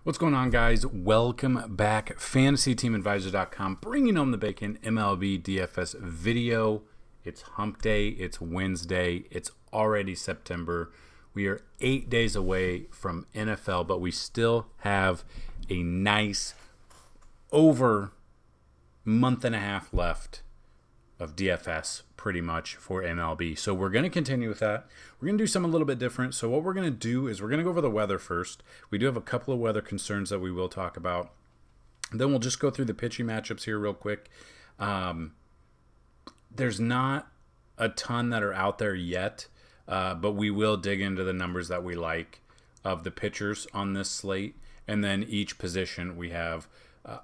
What's going on, guys? Welcome back. FantasyTeamAdvisor.com, bringing home the bacon MLB DFS video. It's hump day. It's Wednesday. It's already September. We are 8 days away from NFL, but we still have a nice over month and a half left of DFS pretty much for MLB. So we're going to continue with that. We're going to do something a little bit different. So what we're going to do is we're going to go over the weather first. We do have a couple of weather concerns that we will talk about. Then we'll just go through the pitching matchups here real quick. There's not a ton that are out there yet, but we will dig into the numbers that we like of the pitchers on this slate. And then each position, we have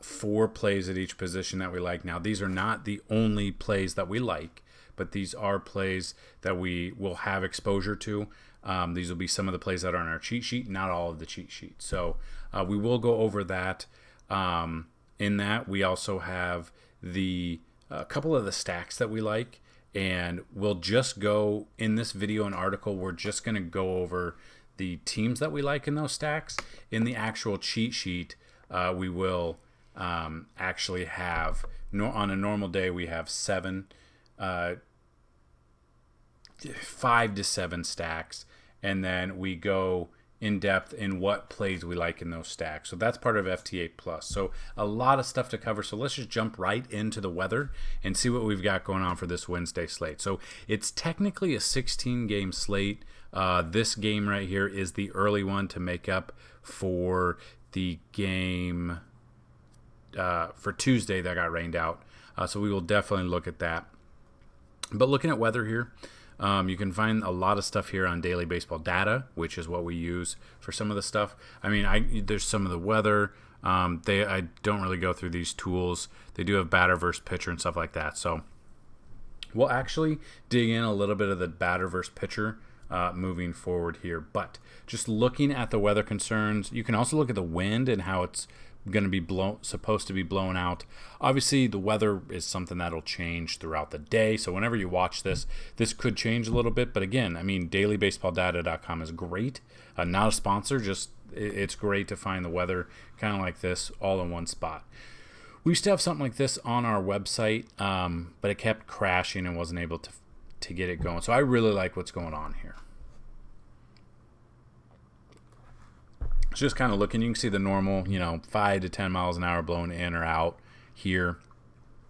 4 plays at each position that we like. Now, these are not the only plays that we like, but these are plays that we will have exposure to. These will be some of the plays that are on our cheat sheet, not all of the cheat sheet. So we will go over that. In that, we also have a couple of the stacks that we like, and we'll just go in this video and article. We're just going to go over the teams that we like in those stacks. In the actual cheat sheet, we will actually have, on a normal day, we have 5 to 7 stacks, and then we go in depth in what plays we like in those stacks. So that's part of FTA Plus. So a lot of stuff to cover. So let's just jump right into the weather and see what we've got going on for this Wednesday slate. So it's technically a 16-game slate. This game right here is the early one to make up for the game for Tuesday that got rained out. So we will definitely look at that. But looking at weather here, you can find a lot of stuff here on Daily Baseball Data, which is what we use for some of the stuff. I mean, there's some of the weather. I don't really go through these tools. They do have batter versus pitcher and stuff like that. So we'll actually dig in a little bit of the batter versus pitcher moving forward here. But just looking at the weather concerns, you can also look at the wind and how it's going to be supposed to be blown out. Obviously, the weather is something that'll change throughout the day. So whenever you watch this could change a little bit. But again, I mean, dailybaseballdata.com is great. Not a sponsor, just it's great to find the weather kind of like this all in one spot. We used to have something like this on our website, but it kept crashing and wasn't able to get it going. So I really like what's going on here. Just kind of looking, you can see the normal, 5 to 10 miles an hour blowing in or out here.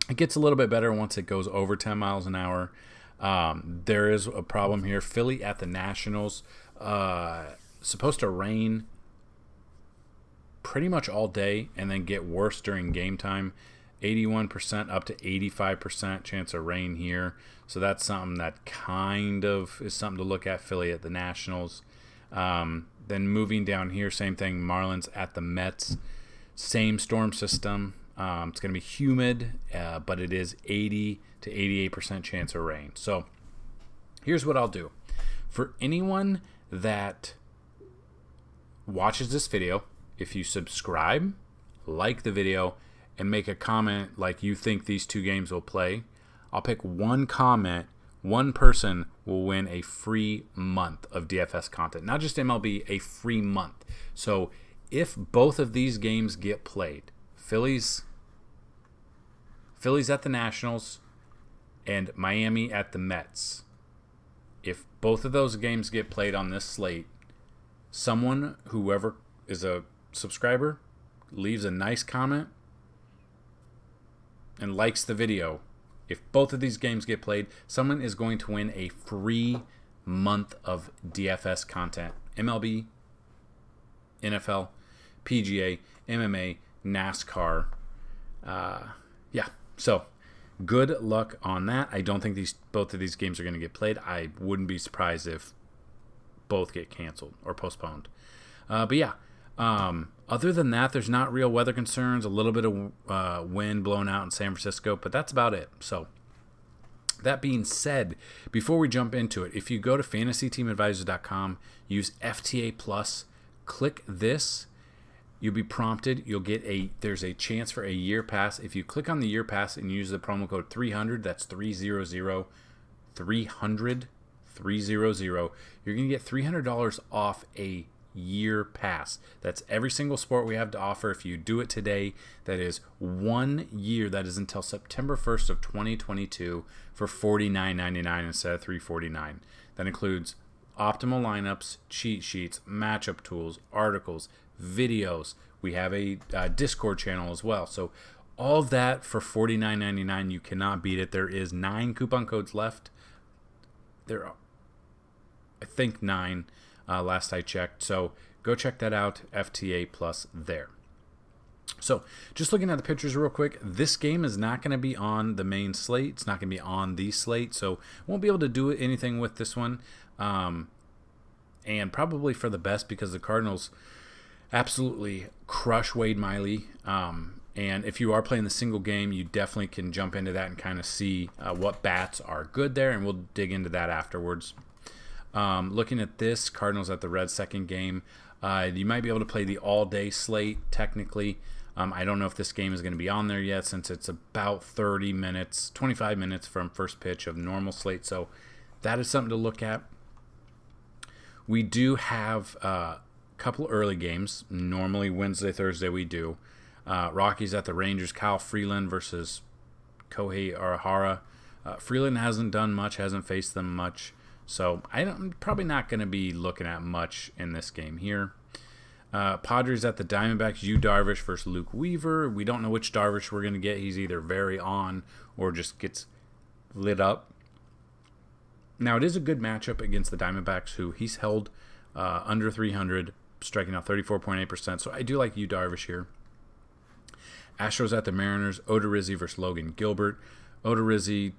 It gets a little bit better once it goes over 10 miles an hour. There is a problem here. Philly at the Nationals, supposed to rain pretty much all day and then get worse during game time. 81% up to 85% chance of rain here. So that's something that kind of is something to look at, Philly at the Nationals. Then moving down here, same thing, Marlins at the Mets. Same storm system. It's going to be humid, but it is 80 to 88% chance of rain. So here's what I'll do. For anyone that watches this video, if you subscribe, like the video, and make a comment like you think these 2 games will play, I'll pick one comment. One person will win a free month of DFS content. Not just MLB, a free month. So if both of these games get played, Phillies at the Nationals and Miami at the Mets, if both of those games get played on this slate, whoever is a subscriber, leaves a nice comment and likes the video, if both of these games get played, someone is going to win a free month of DFS content. MLB, NFL, PGA, MMA, NASCAR. So good luck on that. I don't think both of these games are going to get played. I wouldn't be surprised if both get canceled or postponed. Other than that, there's not real weather concerns. A little bit of wind blowing out in San Francisco, but that's about it. So that being said, before we jump into it, if you go to FantasyTeamAdvisor.com, use FTA Plus, click this, you'll be prompted. There's a chance for a year pass. If you click on the year pass and use the promo code 300, that's 300, 300, you're going to get $300 off a year pass. That's every single sport we have to offer. If you do it today, that is 1 year. That is until September 1st of 2022 for $49.99 instead of $349. That includes optimal lineups, cheat sheets, matchup tools, articles, videos. We have a Discord channel as well. So all of that for $49.99. You cannot beat it. There is 9 coupon codes left. There are, I think, 9 last I checked. So go check that out, FTA Plus there. So just looking at the pitchers real quick, this game is not going to be on the main slate. It's not going to be on the slate, so won't be able to do anything with this one. And probably for the best, because the Cardinals absolutely crush Wade Miley. And if you are playing the single game, you definitely can jump into that and kind of see what bats are good there, and we'll dig into that afterwards. Looking at this, Cardinals at the Reds second game, you might be able to play the all-day slate technically. I don't know if this game is going to be on there yet, since it's about 25 minutes from first pitch of normal slate, so that is something to look at. We do have a couple early games. Normally Wednesday, Thursday we do. Rockies at the Rangers, Kyle Freeland versus Kohei Arihara. Freeland hasn't done much, hasn't faced them much, so I'm probably not going to be looking at much in this game here. Padres at the Diamondbacks, Yu Darvish versus Luke Weaver. We don't know which Darvish we're going to get. He's either very on or just gets lit up. Now, it is a good matchup against the Diamondbacks, who he's held under 300, striking out 34.8%, so I do like Yu Darvish here. Astros at the Mariners, Odorizzi versus Logan Gilbert. Odorizzi,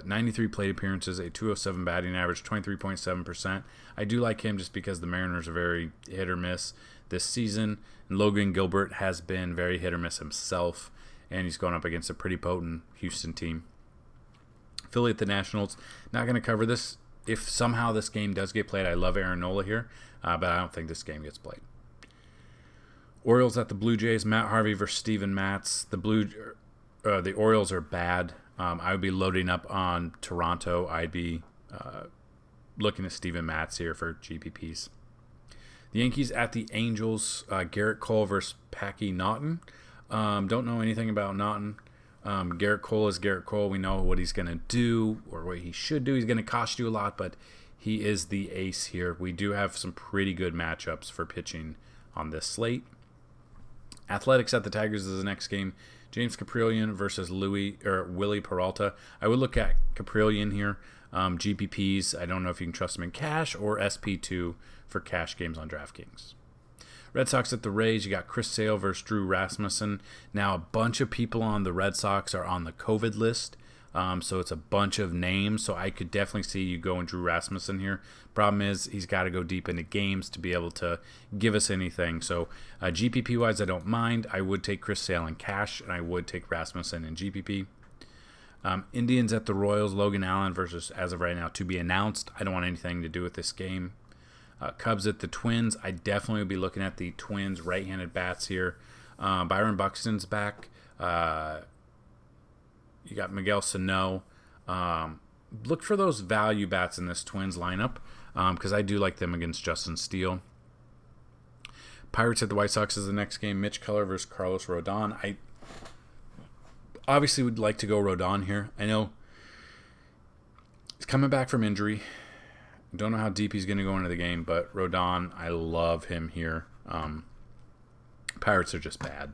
93 plate appearances, a 207 batting average, 23.7%. I do like him just because the Mariners are very hit or miss this season. And Logan Gilbert has been very hit or miss himself, and he's going up against a pretty potent Houston team. Philly at the Nationals, not going to cover this. If somehow this game does get played, I love Aaron Nola here, but I don't think this game gets played. Orioles at the Blue Jays, Matt Harvey versus Steven Matz. The Orioles are bad. I would be loading up on Toronto. I'd be looking at Steven Matz here for GPPs. The Yankees at the Angels, Garrett Cole versus Packy Naughton. Don't know anything about Naughton. Garrett Cole is Garrett Cole. We know what he's going to do, or what he should do. He's going to cost you a lot, but he is the ace here. We do have some pretty good matchups for pitching on this slate. Athletics at the Tigers is the next game. James Caprillion versus Willie Peralta. I would look at Caprillion here. GPPs, I don't know if you can trust him in cash, or SP2 for cash games on DraftKings. Red Sox at the Rays, you got Chris Sale versus Drew Rasmussen. Now, a bunch of people on the Red Sox are on the COVID list, so it's a bunch of names, so I could definitely see you going Drew Rasmussen here. Problem is, he's got to go deep into games to be able to give us anything. So GPP-wise, I don't mind. I would take Chris Sale in cash, and I would take Rasmussen in GPP. Indians at the Royals, Logan Allen versus, as of right now, to be announced. I don't want anything to do with this game. Cubs at the Twins. I definitely would be looking at the Twins right-handed bats here. Byron Buxton's back. You got Miguel Sano. Look for those value bats in this Twins lineup, because I do like them against Justin Steele. Pirates at the White Sox is the next game. Mitch Keller versus Carlos Rodon. I obviously would like to go Rodon here. I know he's coming back from injury. Don't know how deep he's going to go into the game, but Rodon, I love him here. Pirates are just bad.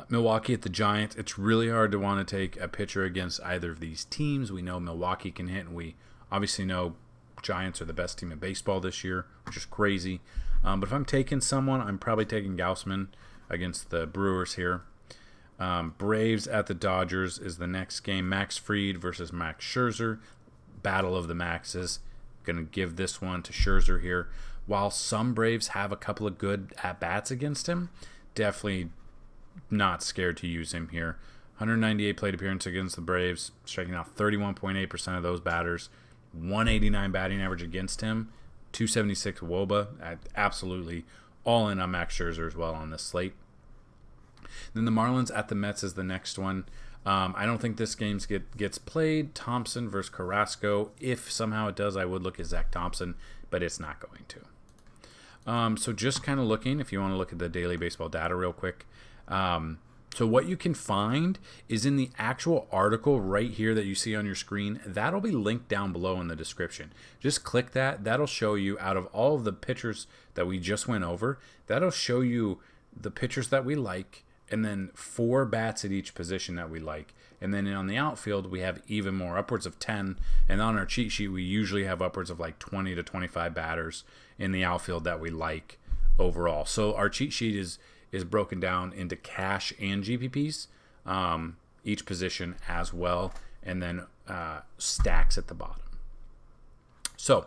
Milwaukee at the Giants. It's really hard to want to take a pitcher against either of these teams. We know Milwaukee can hit, and we obviously know Giants are the best team in baseball this year, which is crazy. But if I'm taking someone, I'm probably taking Gausman against the Brewers here. Braves at the Dodgers is the next game. Max Fried versus Max Scherzer. Battle of the Maxes. Going to give this one to Scherzer here. While some Braves have a couple of good at-bats against him, definitely not scared to use him here. 198 plate appearance against the Braves, striking out 31.8% of those batters. 189 batting average against him. 276 WOBA. Absolutely all in on Max Scherzer as well on this slate. Then the Marlins at the Mets is the next one. I don't think this game gets played. Thompson versus Carrasco. If somehow it does, I would look at Zach Thompson, but it's not going to. So just kind of looking, if you want to look at the daily baseball data real quick. So what you can find is in the actual article right here that you see on your screen. That'll be linked down below in the description. Just click that. That'll show you, out of all of the pitchers that we just went over, that'll show you the pitchers that we like, and then 4 bats at each position that we like. And then on the outfield, we have even more, upwards of 10. And on our cheat sheet, we usually have upwards of like 20 to 25 batters in the outfield that we like overall. So our cheat sheet is broken down into cash and GPPs, each position as well, and then stacks at the bottom. So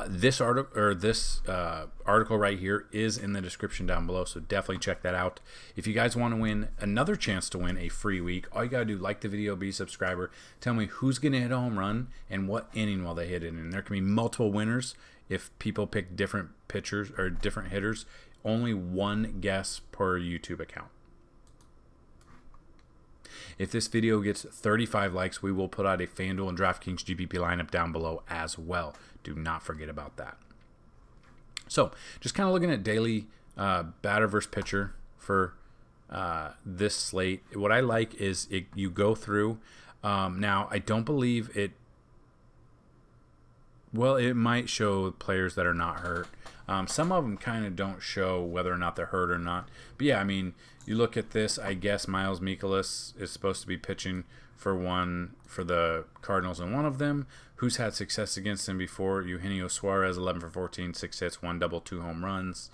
this article right here is in the description down below, so definitely check that out. If you guys want to win another chance to win a free week, all you got to do, like the video, be a subscriber, tell me who's going to hit a home run and what inning will they hit it in. There can be multiple winners if people pick different pitchers or different hitters. Only one guess per YouTube account. If this video gets 35 likes, we will put out a FanDuel and DraftKings GPP lineup down below as well. Do not forget about that. So, just kind of looking at daily batter versus pitcher for this slate. What I like is you go through. Now, I don't believe it. Well, it might show players that are not hurt. Some of them kind of don't show whether or not they're hurt or not. But yeah, I mean, you look at this, I guess Miles Mikolas is supposed to be pitching for the Cardinals in one of them. Who's had success against him before? Eugenio Suarez, 11 for 14, 6 hits, 1 double, 2 home runs.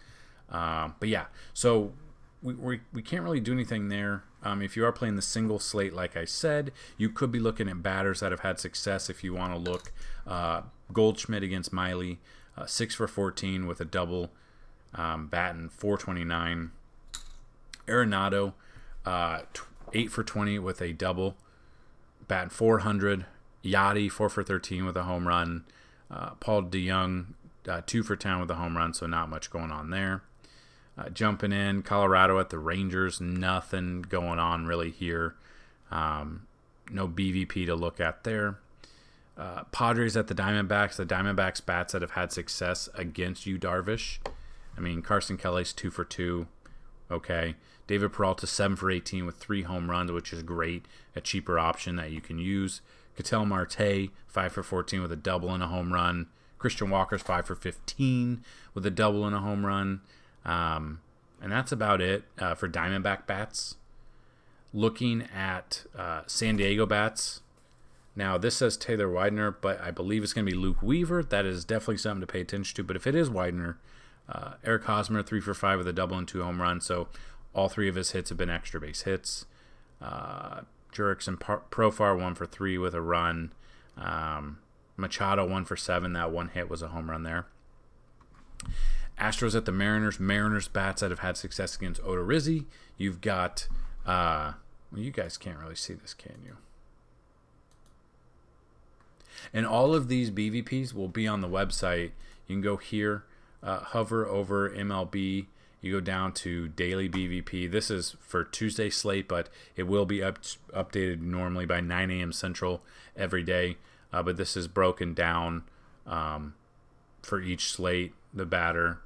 But yeah, so we can't really do anything there. If you are playing the single slate, like I said, you could be looking at batters that have had success if you want to look. Goldschmidt against Miley, 6 for 14 with a double, batting 429. Arenado, 8 for 20 with a double, batting 400. Yachty, 4 for 13 with a home run. Paul DeYoung, 2 for 10 with a home run, so not much going on there. Jumping in, Colorado at the Rangers, nothing going on really here. No BVP to look at there. Padres at the Diamondbacks. The Diamondbacks bats that have had success against Yu Darvish. I mean, Carson Kelly's 2 for 2. Okay. David Peralta, 7 for 18 with 3 home runs, which is great. A cheaper option that you can use. Ketel Marte, 5 for 14 with a double and a home run. Christian Walker's 5 for 15 with a double and a home run. And that's about it for Diamondback bats. Looking at San Diego bats. Now, this says Taylor Widener, but I believe it's going to be Luke Weaver. That is definitely something to pay attention to. But if it is Widener, Eric Hosmer, 3 for 5 with a double and 2 home runs. So all 3 of his hits have been extra base hits. Jurickson Profar, 1 for 3 with a run. Machado, 1 for 7. That one hit was a home run there. Astros at the Mariners. Mariners bats that have had success against Odorizzi. You've got, well, you guys can't really see this, can you? And all of these BVPs will be on the website. You can go here, hover over MLB. You go down to daily BVP. This is for Tuesday slate, but it will be updated normally by 9 a.m. Central every day. But this is broken down for each slate, the batter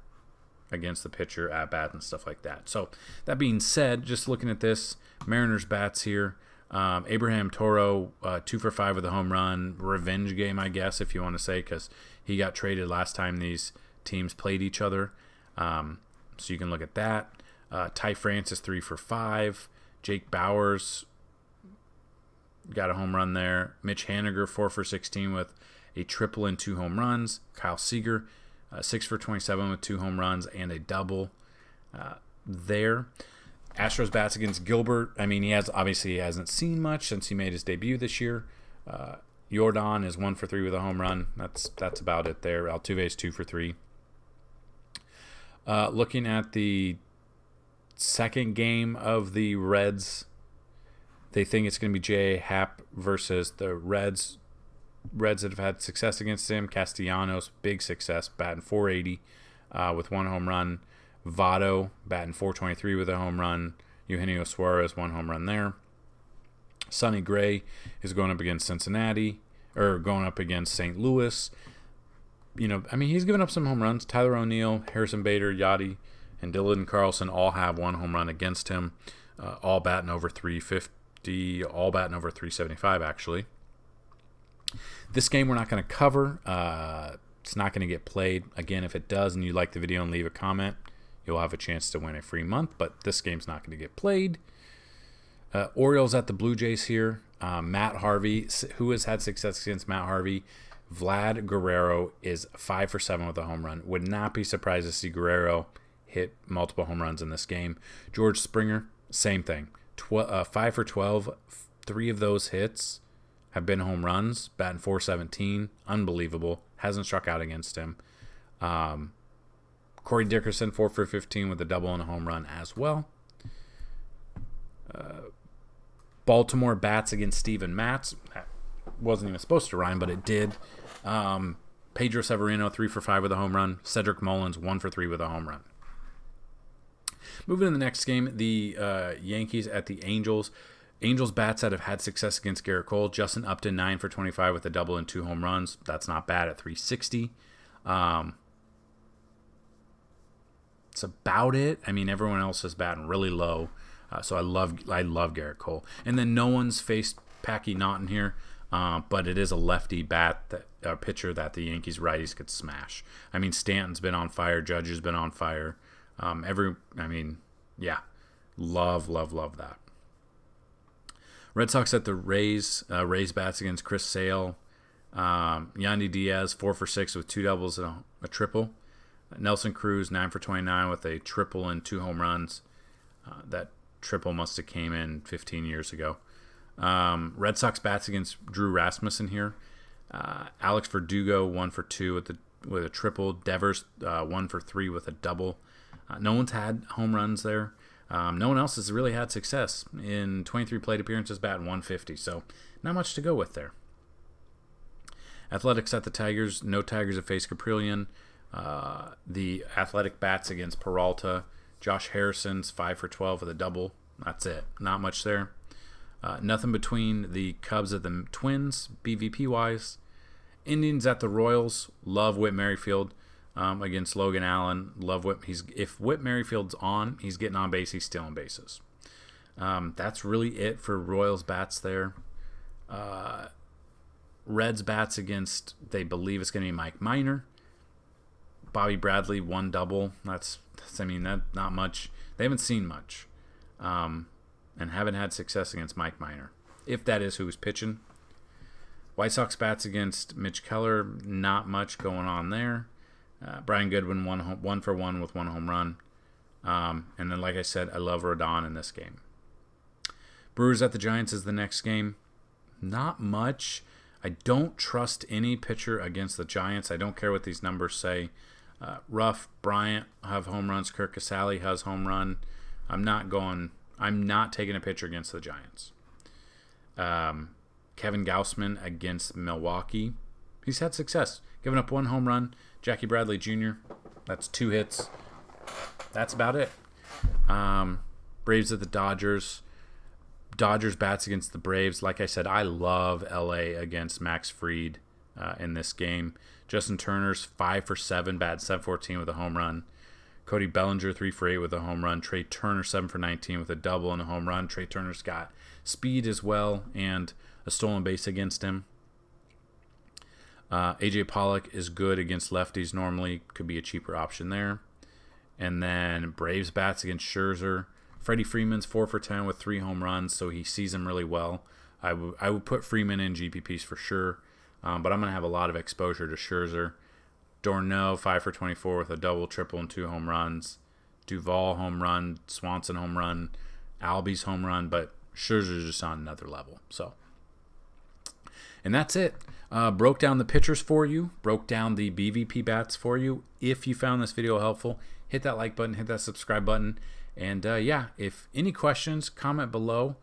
against the pitcher, at bat, and stuff like that. So that being said, just looking at this, Mariners bats here. Abraham Toro, 2 for 5 with a home run. Revenge game, I guess, if you want to say, because he got traded last time these teams played each other. So you can look at that. Ty Francis, 3 for 5. Jake Bauers got a home run there. Mitch Haniger, 4 for 16 with a triple and 2 home runs. Kyle Seager, 6 for 27 with 2 home runs and a double there. Astros bats against Gilbert. I mean, he hasn't seen much since he made his debut this year. Jordan is 1 for 3 with a home run. That's about it there. Altuve is 2 for 3. Looking at the second game of the Reds, they think it's going to be J.A. Happ versus the Reds. Reds that have had success against him. Castellanos, big success, batting 480 with 1 home run. Votto, batting 423 with a home run. Eugenio Suarez, 1 home run there. Sonny Gray is going up against Cincinnati, or going up against St. Louis. I mean, he's given up some home runs. Tyler O'Neill, Harrison Bader, Yachty, and Dylan Carlson all have one home run against him. All batting over 350, all batting over 375, actually. This game we're not going to cover. It's not going to get played. Again, if it does and you like the video and leave a comment, you'll have a chance to win a free month, but this game's not going to get played. Orioles at the Blue Jays here. Matt Harvey, who has had success against Matt Harvey? Vlad Guerrero is 5 for 7 with a home run. Would not be surprised to see Guerrero hit multiple home runs in this game. George Springer, same thing. 5 for 12. 3 of those hits have been home runs. Batting .417. Unbelievable. Hasn't struck out against him. Corey Dickerson, 4 for 15 with a double and a home run as well. Baltimore bats against Steven Matz. That wasn't even supposed to rhyme, but it did. Pedro Severino, 3 for 5 with a home run. Cedric Mullins, 1 for 3 with a home run. Moving to the next game, the Yankees at the Angels. Angels bats that have had success against Garrett Cole. Justin Upton, 9 for 25 with a double and 2 home runs. That's not bad at 360. It's about it. I mean, everyone else is batting really low. So I love Garrett Cole. And then no one's faced Packy Naughton here, but it is a lefty pitcher that the Yankees righties could smash. I mean, Stanton's been on fire. Judge has been on fire. Love that. Red Sox at the Rays. Rays bats against Chris Sale. Yandy Diaz, 4 for 6 with 2 doubles and a triple. Nelson Cruz, 9 for 29 with a triple and 2 home runs. That triple must have came in 15 years ago. Red Sox bats against Drew Rasmussen here. Alex Verdugo, 1 for 2 with a triple. Devers, 1 for 3 with a double. No one's had home runs there. No one else has really had success. In 23 plate appearances, batting .150. So not much to go with there. Athletics at the Tigers. No Tigers have faced Caprillion. The Athletic bats against Peralta. Josh Harrison's 5 for 12 with a double. That's it. Not much there. Nothing between the Cubs and the Twins, BVP-wise. Indians at the Royals. Love Whit Merrifield against Logan Allen. Love Whit. If Whit Merrifield's on, he's getting on base. He's stealing bases. That's really it for Royals bats there. Reds bats against, they believe it's going to be Mike Minor. Bobby Bradley, 1 double. That's not much. They haven't seen much. And haven't had success against Mike Minor, if that is who's pitching. White Sox bats against Mitch Keller. Not much going on there. Brian Goodwin, 1 for 1 with 1 home run. And then, like I said, I love Rodon in this game. Brewers at the Giants is the next game. Not much. I don't trust any pitcher against the Giants. I don't care what these numbers say. Ruff, Bryant have home runs. Kirk Casale has home run. I'm not taking a pitcher against the Giants. Kevin Gausman against Milwaukee. He's had success. Giving up 1 home run. Jackie Bradley Jr. That's 2 hits. That's about it. Braves at the Dodgers. Dodgers bats against the Braves. Like I said, I love LA against Max Fried in this game. Justin Turner's 5 for 7, bat 714 with a home run. Cody Bellinger, 3 for 8 with a home run. Trey Turner, 7 for 19 with a double and a home run. Trey Turner's got speed as well and a stolen base against him. AJ Pollock is good against lefties normally. Could be a cheaper option there. And then Braves bats against Scherzer. Freddie Freeman's 4 for 10 with 3 home runs, so he sees him really well. I would put Freeman in GPPs for sure, but I'm going to have a lot of exposure to Scherzer. D'Orneau, 5 for 24 with a double, triple, and 2 home runs. Duvall, home run. Swanson, home run. Albies, home run, but Scherzer's just on another level. And that's it. Broke down the pitchers for you. Broke down the BVP bats for you. If you found this video helpful, hit that like button, hit that subscribe button. And if any questions, comment below.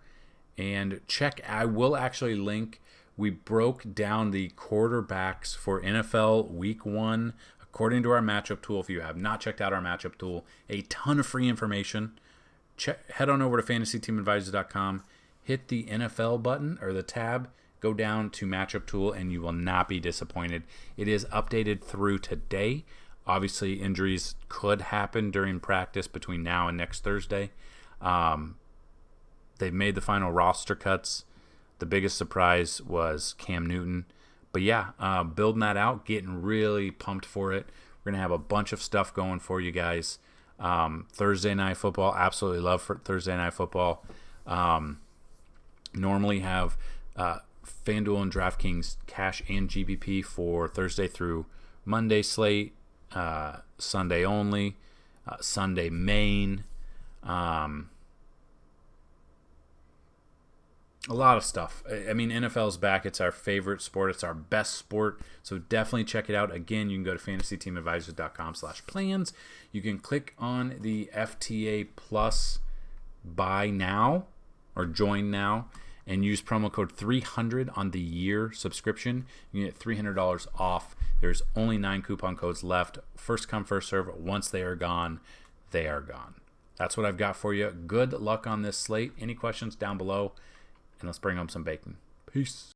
And I will actually link. We broke down the quarterbacks for NFL Week 1 according to our matchup tool. If you have not checked out our matchup tool, a ton of free information. Head on over to fantasyteamadvisors.com, hit the NFL button or the tab, go down to Matchup Tool and you will not be disappointed. It is updated through today. Obviously, injuries could happen during practice between now and next Thursday. They've made the final roster cuts. The biggest surprise was Cam Newton. But yeah, building that out, getting really pumped for it. We're going to have a bunch of stuff going for you guys. Thursday Night Football, absolutely love for Thursday Night Football. Normally have FanDuel and DraftKings cash and GBP for Thursday through Monday slate, Sunday only, Sunday main. A lot of stuff. I mean, NFL's back. It's our favorite sport. It's our best sport. So definitely check it out. Again, you can go to fantasyteamadvisors.com/plans. You can click on the FTA Plus buy now or join now and use promo code 300 on the year subscription. You get $300 off. There's only 9 coupon codes left. First come, first serve. Once they are gone, they are gone. That's what I've got for you. Good luck on this slate. Any questions down below? And let's bring home some bacon. Peace.